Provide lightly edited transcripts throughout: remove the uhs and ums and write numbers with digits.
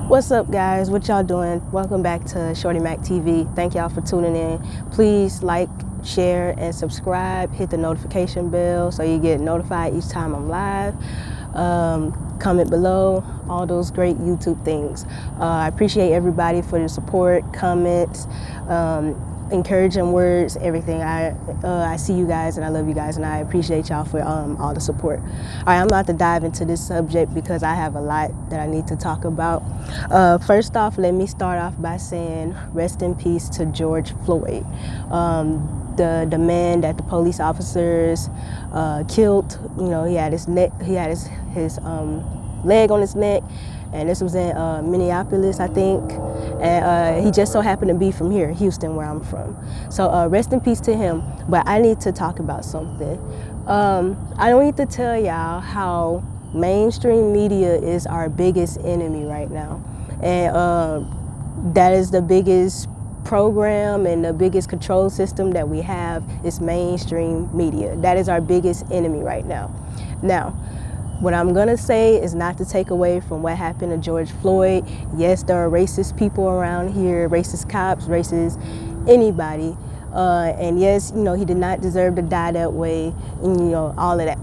What's up, guys? What y'all doing? Welcome back to Shorty Mac TV. Thank y'all for tuning in. Please like, share, and subscribe. Hit the notification bell so you get notified each time I'm live. Comment below, all those great YouTube things. I appreciate everybody for the support, comments, encouraging words, everything. I see you guys and I love you guys, and I appreciate y'all for all the support. All right, I'm about to dive into this subject because I have a lot that I need to talk about. First off, let me start off by saying rest in peace to George Floyd, the man that the police officers killed. You know, he had his neck, he had his leg on his neck, and this was in Minneapolis, I think, and he just so happened to be from here, Houston, where I'm from. So rest in peace to him. But I need to talk about something. I don't need to tell y'all how mainstream media is our biggest enemy right now, and that is the biggest program and the biggest control system that we have is mainstream media. That is our biggest enemy right now. Now, what I'm gonna say is not to take away from what happened to George Floyd. Yes, there are racist people around here, racist cops, racist anybody. And yes, you know, he did not deserve to die that way, and you know, all of that.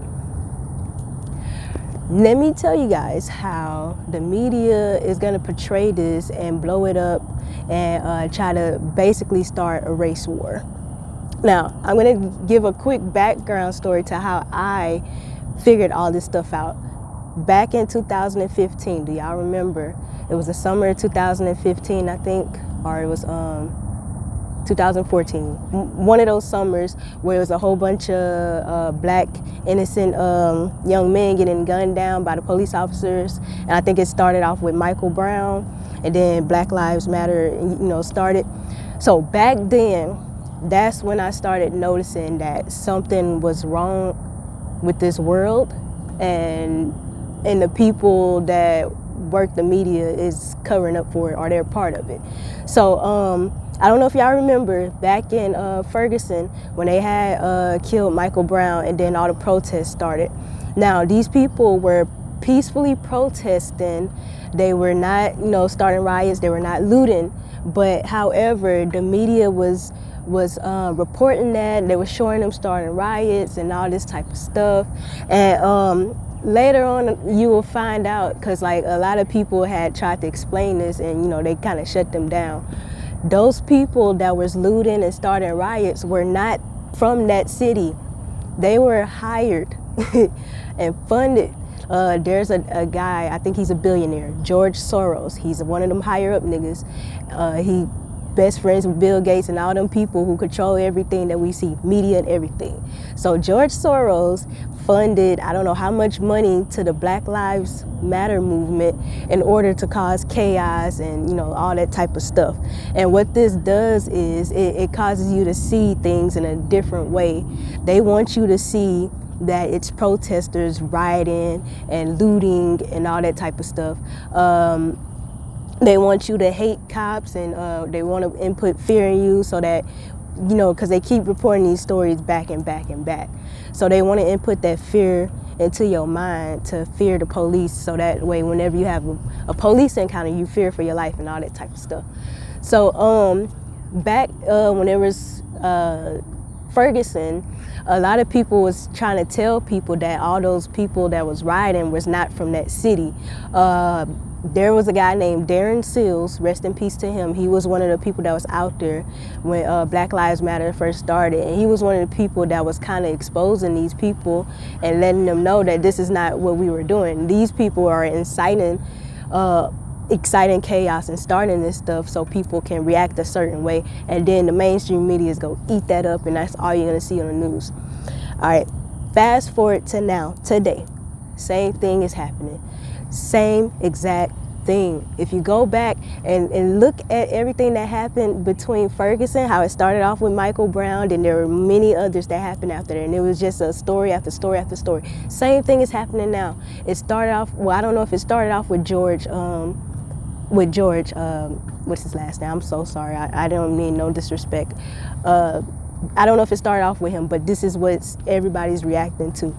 Let me tell you guys how the media is gonna portray this and blow it up and try to basically start a race war. Now, I'm gonna give a quick background story to how I figured all this stuff out. Back in 2015, do y'all remember? It was the summer of 2015, I think, or it was 2014. One of those summers where it was a whole bunch of black innocent young men getting gunned down by the police officers. And I think it started off with Michael Brown, and then Black Lives Matter, you know, started. So back then, that's when I started noticing that something was wrong with this world, and the people that work the media is covering up for it, or they're part of it. So I don't know if y'all remember back in Ferguson when they had killed Michael Brown, and then all the protests started. Now, these people were peacefully protesting. They were not, you know, starting riots. They were not looting. But however, the media was reporting that they were showing them starting riots and all this type of stuff. And later on, you will find out, because like a lot of people had tried to explain this, and you know, they kind of shut them down. Those people that was looting and starting riots were not from that city. They were hired and funded. There's a guy, I think he's a billionaire, George Soros. He's one of them higher up niggas. He best friends with Bill Gates and all them people who control everything that we see, media and everything. So George Soros funded, I don't know how much money, to the Black Lives Matter movement in order to cause chaos and, you know, all that type of stuff. And what this does is it causes you to see things in a different way. They want you to see that it's protesters rioting and looting and all that type of stuff. They want you to hate cops, and they want to input fear in you so that, you know, because they keep reporting these stories back and back and back. So they want to input that fear into your mind to fear the police, so that way whenever you have a police encounter, you fear for your life and all that type of stuff. So back when there was Ferguson, a lot of people was trying to tell people that all those people that was rioting was not from that city. There was a guy named Darren Seals, rest in peace to him. He was one of the people that was out there when Black Lives Matter first started. And he was one of the people that was kind of exposing these people and letting them know that this is not what we were doing. These people are inciting chaos and starting this stuff so people can react a certain way. And then the mainstream media is going to eat that up, and that's all you're going to see on the news. All right, fast forward to now, today. Same thing is happening. Same exact thing. If you go back and look at everything that happened between Ferguson, how it started off with Michael Brown, and there were many others that happened after that, and it was just a story after story after story. Same thing is happening now. It started off, well, I don't know if it started off with George, what's his last name? I'm so sorry. I don't mean no disrespect. I don't know if it started off with him, but this is what everybody's reacting to.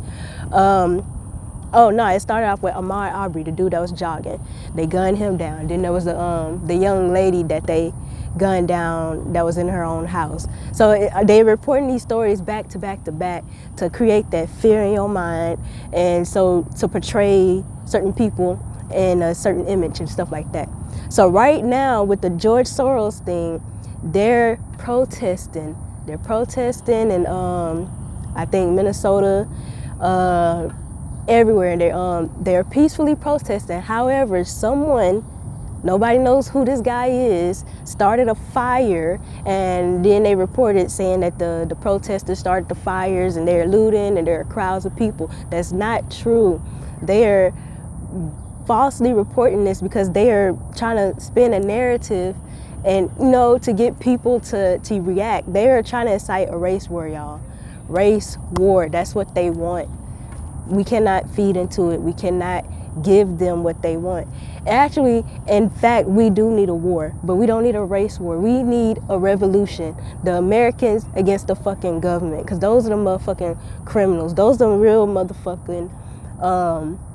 Oh no, it started off with Ahmaud Arbery, the dude that was jogging. They gunned him down. Then there was the young lady that they gunned down that was in her own house. So they reporting these stories back to back to back to create that fear in your mind, and so to portray certain people in a certain image and stuff like that. So right now with the George Soros thing, they're protesting. They're protesting in I think Minnesota, everywhere, and they're peacefully protesting. However, someone, nobody knows who this guy is, started a fire, and then they reported saying that the protesters started the fires and they're looting and there are crowds of people. That's not true. They're falsely reporting this because they are trying to spin a narrative and, you know, to get people to react. They are trying to incite a race war, y'all. Race war, that's what they want. We cannot feed into it. We cannot give them what they want. Actually, in fact, we do need a war, but we don't need a race war. We need a revolution. The Americans against the fucking government, because those are the motherfucking criminals. Those are the real motherfucking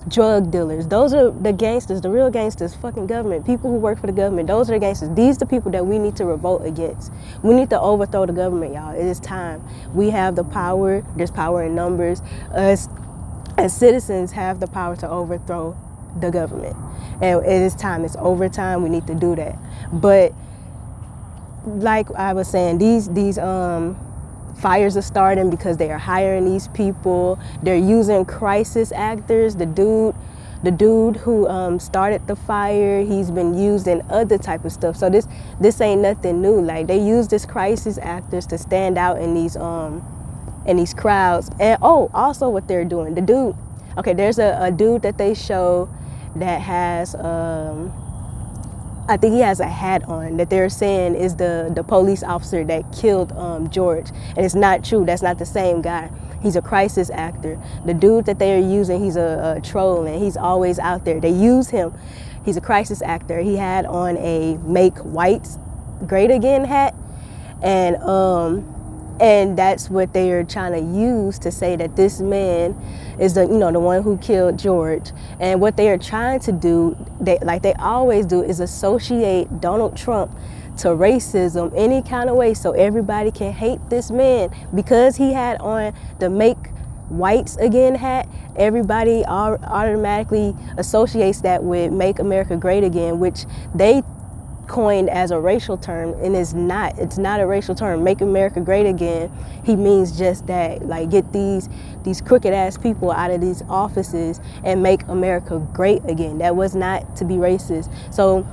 drug dealers. Those are the gangsters, the real gangsters, fucking government, people who work for the government. Those are the gangsters. These are the people that we need to revolt against. We need to overthrow the government, y'all. It is time. We have the power. There's power in numbers. Us as citizens have the power to overthrow the government. And it is time. It's overtime. We need to do that. But like I was saying, these fires are starting because they are hiring these people. They're using crisis actors. The dude who started the fire, he's been used in other type of stuff. So this ain't nothing new. Like, they use this crisis actors to stand out in these crowds. And also what they're doing, the dude, okay, there's a dude that they show that has I think he has a hat on that they're saying is the police officer that killed George. And it's not true. That's not the same guy. He's a crisis actor. The dude that they're using, he's a troll, and he's always out there. They use him. He's a crisis actor. He had on a Make Whites Great Again hat. And that's what they are trying to use to say that this man is the one who killed George. And what they are trying to do, like they always do, is associate Donald Trump to racism any kind of way, so everybody can hate this man because he had on the Make Whites Again hat. Everybody automatically associates that with Make America Great Again, which they coined as a racial term, and it's not a racial term. Make America Great Again, he means just that, like, get these crooked ass people out of these offices and make America great again. That was not to be racist. So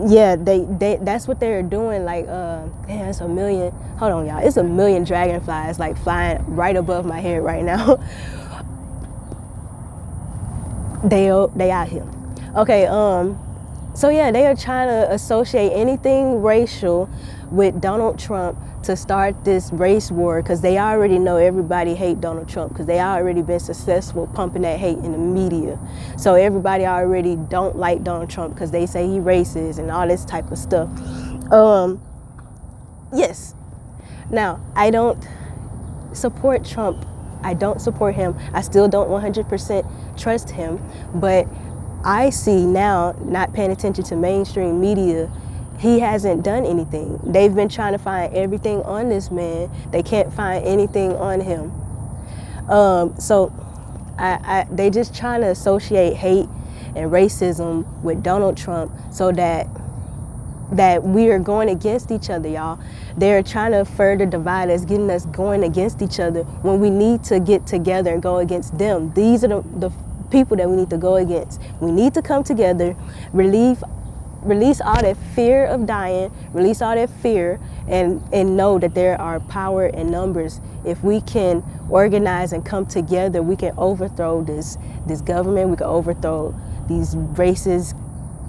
yeah, they that's what they're doing. Like damn, it's a million, hold on y'all, it's a million dragonflies like flying right above my head right now. they out here. Okay, so yeah, they are trying to associate anything racial with Donald Trump to start this race war, because they already know everybody hate Donald Trump because they already been successful pumping that hate in the media. So everybody already don't like Donald Trump because they say he racist and all this type of stuff. Yes. Now, I don't support Trump. I don't support him. I still don't 100% trust him, but I see now, not paying attention to mainstream media, he hasn't done anything. They've been trying to find everything on this man. They can't find anything on him. So they just trying to associate hate and racism with Donald Trump so that we are going against each other, y'all. They're trying to further divide us, getting us going against each other when we need to get together and go against them. These are the people that we need to go against. We need to come together, release all that fear of dying, release all that fear, and know that there are power in numbers. If we can organize and come together, we can overthrow this government. We can overthrow these racist,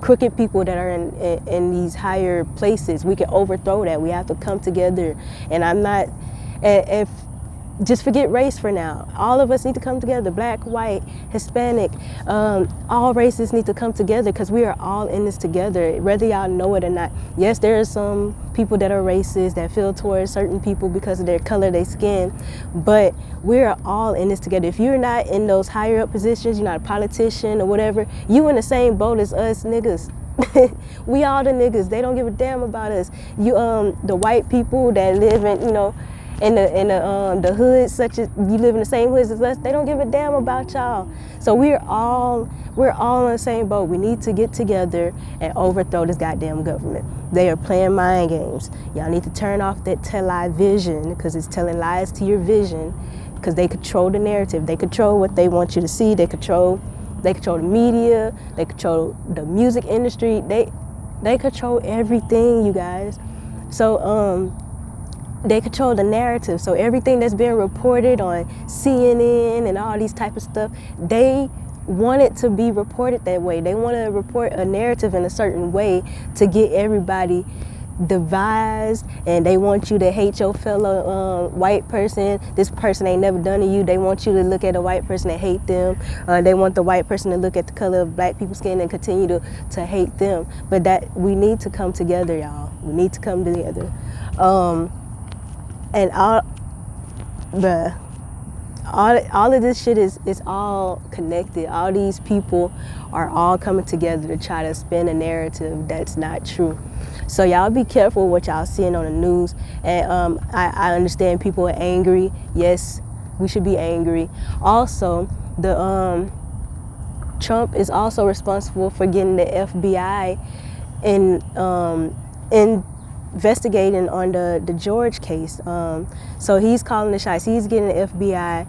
crooked people that are in these higher places. We can overthrow that. We have to come together. And I'm not, if just forget race for now. All of us need to come together, black, white, Hispanic, all races need to come together because we are all in this together, whether y'all know it or not. Yes, there are some people that are racist, that feel towards certain people because of their color, their skin, but we're all in this together. If you're not in those higher up positions, you're not a politician or whatever, you in the same boat as us niggas. We all the niggas. They don't give a damn about us. You the white people that live in, you know, in the hoods, such as you live in the same hoods as us, they don't give a damn about y'all. So we're all on the same boat. We need to get together and overthrow this goddamn government. They are playing mind games. Y'all need to turn off that television because it's telling lies to your vision because they control the narrative. They control what they want you to see. They control the media. They control the music industry. They control everything, you guys. So they control the narrative. So everything that's being reported on CNN and all these type of stuff, they want it to be reported that way. They want to report a narrative in a certain way to get everybody devised, and they want you to hate your fellow white person. This person ain't never done to you. They want you to look at a white person and hate them. They want the white person to look at the color of black people's skin and continue to hate them. But that we need to come together, y'all. We need to come together. And all of this shit is all connected. All these people are all coming together to try to spin a narrative that's not true. So y'all be careful what y'all seeing on the news. And I understand people are angry. Yes, we should be angry. Also, the Trump is also responsible for getting the FBI in investigating on the George case. So he's calling the shots. He's getting the FBI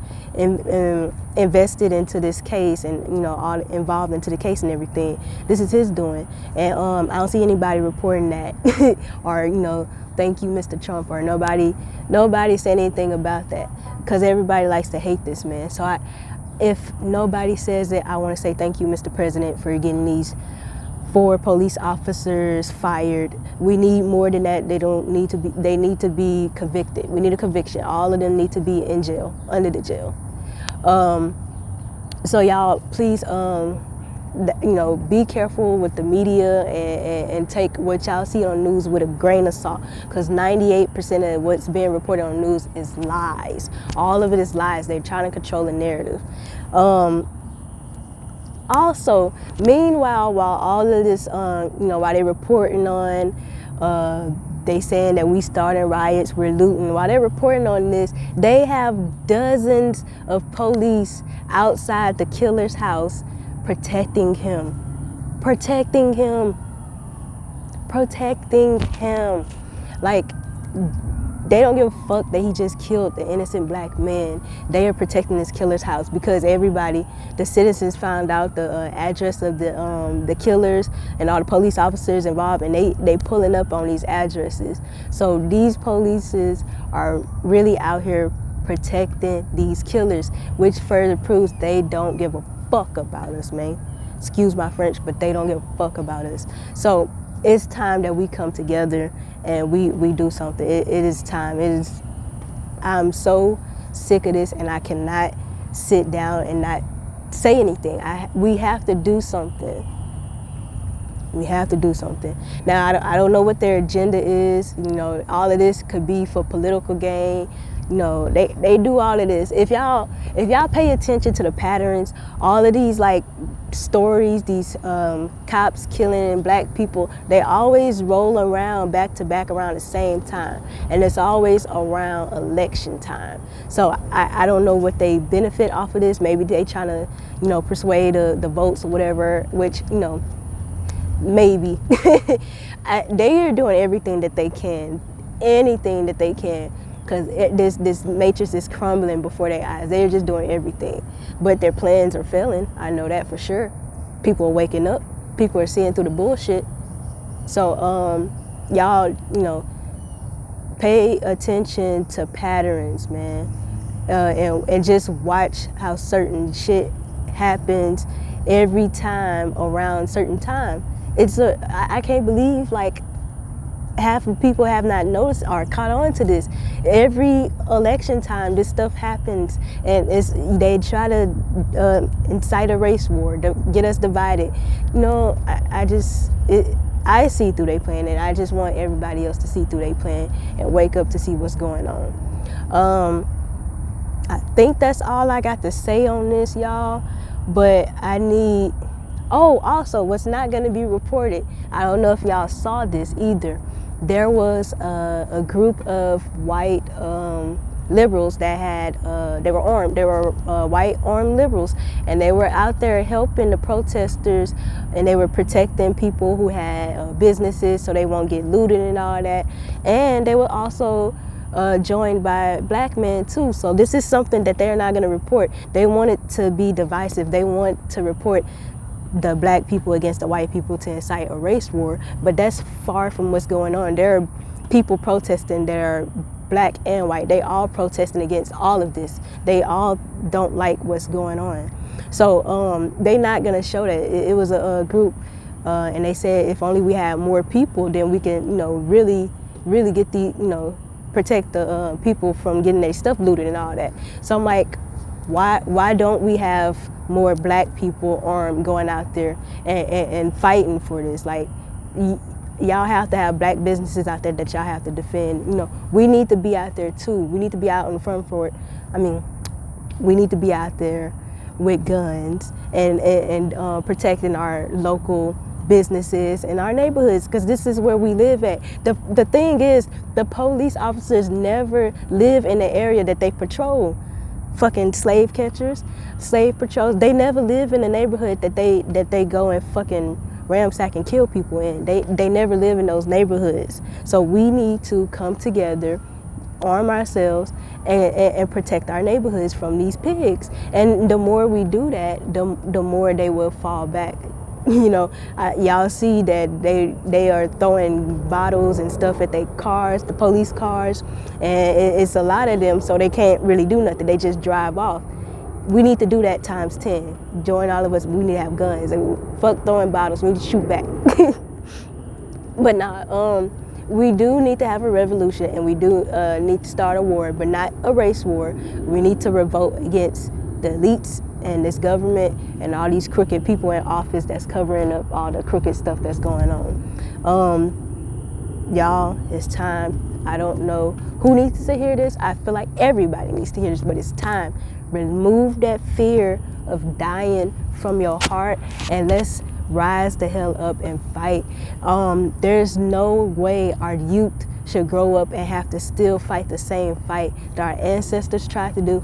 invested into this case and, you know, all involved into the case and everything. This is his doing. And I don't see anybody reporting that or, you know, thank you, Mr. Trump, or nobody said anything about that because everybody likes to hate this man. So if nobody says it, I want to say thank you, Mr. President, for getting these 4 police officers fired. We need more than that. They need to be convicted. We need a conviction. All of them need to be in jail, under the jail. So y'all, please, you know, be careful with the media and take what y'all see on the news with a grain of salt, because 98% of what's being reported on the news is lies. All of it is lies. They're trying to control the narrative. Also, meanwhile, while all of this, you know, while they're reporting on, they saying that we starting riots, we're looting, while they're reporting on this, they have dozens of police outside the killer's house protecting him. Like, they don't give a fuck that he just killed the innocent black man. They are protecting this killer's house because everybody, the citizens, found out the address of the killers and all the police officers involved, and they pulling up on these addresses. So these polices are really out here protecting these killers, which further proves they don't give a fuck about us, man. Excuse my French, but they don't give a fuck about us. So it's time that we come together and we do something. It is time. I'm so sick of this, and I cannot sit down and not say anything. We have to do something. We have to do something. Now, I don't know what their agenda is. You know, all of this could be for political gain. You know, they do all of this. If y'all pay attention to the patterns, all of these like stories, these cops killing black people, they always roll around back to back around the same time, and it's always around election time. So I don't know what they benefit off of this. Maybe they trying to, you know, persuade the votes or whatever, which, you know, maybe. They are doing everything that they can, anything that they can, because this matrix is crumbling before their eyes. They're just doing everything, but their plans are failing. I know that for sure. People are waking up. People are seeing through the bullshit. So y'all, you know, pay attention to patterns, man, and just watch how certain shit happens every time around certain time. I can't believe, like, half of people have not noticed or caught on to this. Every election time, this stuff happens, and they try to incite a race war to get us divided. You know, I see through their plan, and I just want everybody else to see through their plan and wake up to see what's going on. I think that's all I got to say on this, y'all. But I need, also what's not going to be reported, I don't know if y'all saw this either. There was a group of white liberals that had, they were armed. They were white armed liberals, and they were out there helping the protesters, and they were protecting people who had businesses so they won't get looted and all that. And they were also joined by black men too. So this is something that they're not going to report. They want it to be divisive. They want to report the black people against the white people to incite a race war, but that's far from what's going on. There are people protesting that are black and white. They all protesting against all of this. They all don't like what's going on. So they not going to show that. It was a group, and they said if only we had more people, then we can, really get the, protect the people from getting their stuff looted and all that. So I'm like, why don't we have more black people armed going out there and fighting for this? Like, y'all have to have black businesses out there that y'all have to defend. We need to be out there too. We need to be out in the front for it. I mean, we need to be out there with guns and protecting our local businesses and our neighborhoods, because this is where we live at. The thing is, the police officers never live in the area that they patrol. Fucking slave catchers, slave patrols, they never live in the neighborhood that they go and fucking ransack and kill people in. They never live in those neighborhoods. So we need to come together, arm ourselves, and protect our neighborhoods from these pigs. And the more we do that, the more they will fall back. Y'all see that they are throwing bottles and stuff at their cars, the police cars, and it's a lot of them, so they can't really do nothing. They just drive off. We need to do that times 10. Join all of us. We need to have guns. And fuck throwing bottles. We need to shoot back. But we do need to have a revolution, and we do need to start a war, but not a race war. We need to revolt against the elites and this government and all these crooked people in office that's covering up all the crooked stuff that's going on. Y'all, it's time. I don't know who needs to hear this. I feel like everybody needs to hear this, but it's time. Remove that fear of dying from your heart, and let's rise the hell up and fight. There's no way our youth should grow up and have to still fight the same fight that our ancestors tried to do,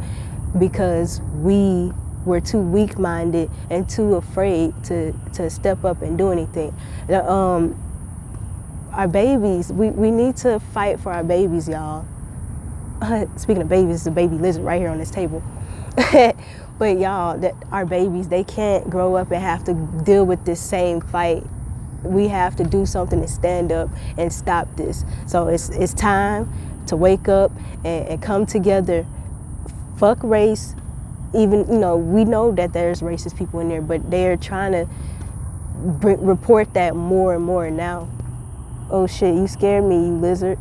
because we were too weak-minded and too afraid to step up and do anything. Our babies, we need to fight for our babies, y'all. Speaking of babies, there's a baby lizard right here on this table. But y'all, our babies, they can't grow up and have to deal with this same fight. We have to do something to stand up and stop this. So it's time to wake up and come together. Fuck race. Even, we know that there's racist people in there, but they're trying to report that more and more now. Oh shit, you scared me, you lizard.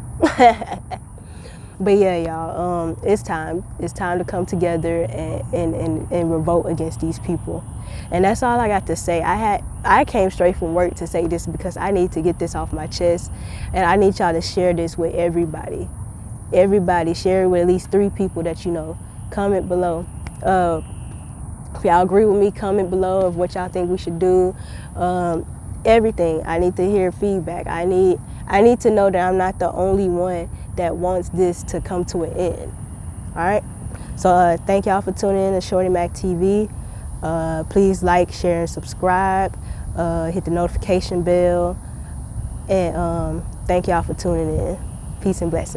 But yeah, y'all, it's time. It's time to come together and revolt against these people. And that's all I got to say. I came straight from work to say this because I need to get this off my chest, and I need y'all to share this with everybody. Everybody, share it with at least 3 people that you know. Comment below. If y'all agree with me, comment below of what y'all think we should do. Everything. I need to hear feedback. I need to know that I'm not the only one that wants this to come to an end. All right. So thank y'all for tuning in to Shorty Mac TV. Please like, share, and subscribe. Hit the notification bell. And thank y'all for tuning in. Peace and blessings.